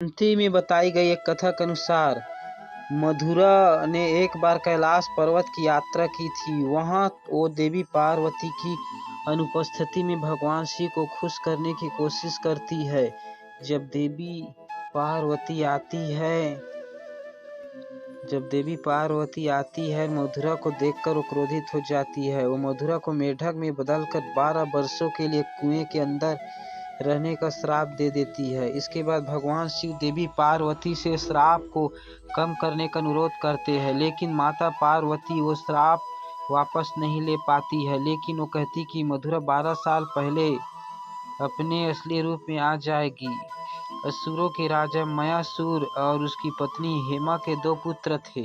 अनुपस्थि में बताई गई एक कथा के अनुसार मधुरा ने एक बार कैलाश पर्वत की यात्रा की थी। वहाँ वो देवी पार्वती की अनुपस्थिति में भगवान शिव को खुश करने की कोशिश करती है। जब देवी पार्वती आती है मधुरा को देखकर वो क्रोधित हो जाती है। वो मधुरा को मेढक में बदलकर 12 वर्षों के लिए कुएं के अंदर रहने का श्राप दे देती है। इसके बाद भगवान शिव देवी पार्वती से श्राप को कम करने का अनुरोध करते हैं, लेकिन माता पार्वती वो श्राप वापस नहीं ले पाती है। लेकिन वो कहती कि मधुरा 12 साल पहले अपने असली रूप में आ जाएगी। असुरों के राजा मयासुर और उसकी पत्नी हेमा के 2 पुत्र थे,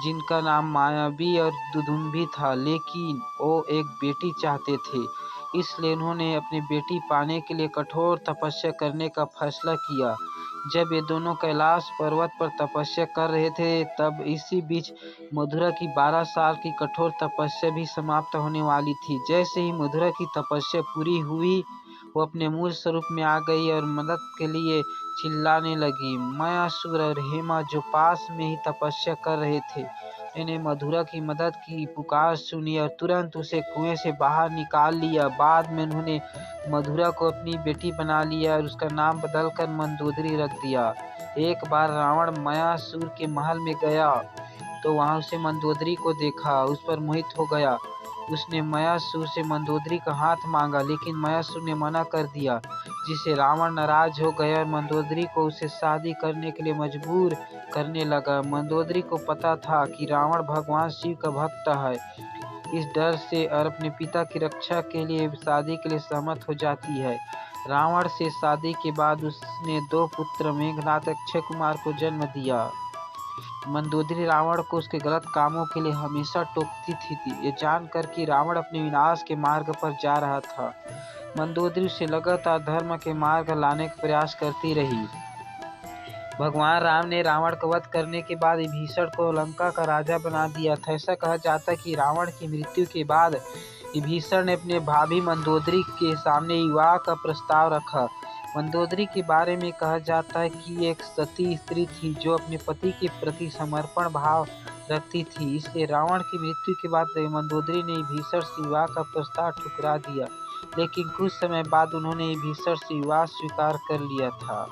जिनका नाम मायावी और दुदुम्बी था, लेकिन वो एक बेटी चाहते थे। इसलिए उन्होंने अपनी बेटी पाने के लिए कठोर तपस्या करने का फैसला किया। जब ये दोनों कैलाश पर्वत पर तपस्या कर रहे थे, तब इसी बीच मधुरा की 12 साल की कठोर तपस्या भी समाप्त होने वाली थी। जैसे ही मधुरा की तपस्या पूरी हुई, वो अपने मूल स्वरूप में आ गई और मदद के लिए चिल्लाने लगी। मयासुर और हेमा जो पास में ही तपस्या कर रहे थे, इन्हें मधुरा की मदद की पुकार सुनी और तुरंत उसे कुएं से बाहर निकाल लिया। बाद में उन्होंने मधुरा को अपनी बेटी बना लिया और उसका नाम बदलकर मंदोदरी रख दिया। एक बार रावण मयासुर के महल में गया तो वहां उसे मंदोदरी को देखा, उस पर मोहित हो गया। उसने मयासुर से मंदोदरी का हाथ मांगा, लेकिन मयासुर ने मना कर दिया, जिससे रावण नाराज हो गया और मंदोदरी को उससे शादी करने के लिए मजबूर करने लगा। मंदोदरी को पता था कि रावण भगवान शिव का भक्त है, इस डर से और अपने पिता की रक्षा के लिए शादी के लिए सहमत हो जाती है। रावण से शादी के बाद उसने 2 पुत्र मेघनाथ अक्षय कुमार को जन्म दिया। मंदोदरी रावण को उसके गलत कामों के लिए हमेशा टोकती थी। ये जानकर कि रावण अपने विनाश के मार्ग पर जा रहा था, मंदोदरी उसे लगातार धर्म के मार्ग लाने का प्रयास करती रही। भगवान राम ने रावण का वध करने के बाद विभीषण को लंका का राजा बना दिया था। ऐसा कहा जाता है कि रावण की मृत्यु के बाद विभीषण ने अपने भाभी मंदोदरी के सामने विवाह का प्रस्ताव रखा। मंदोदरी के बारे में कहा जाता है कि एक सती स्त्री थी जो अपने पति के प्रति समर्पण भाव रखती थी। इसलिए रावण की मृत्यु के बाद मंदोदरी ने विभीषण से विवाह का प्रस्ताव ठुकरा दिया, लेकिन कुछ समय बाद उन्होंने विभीषण से विवाह स्वीकार कर लिया था।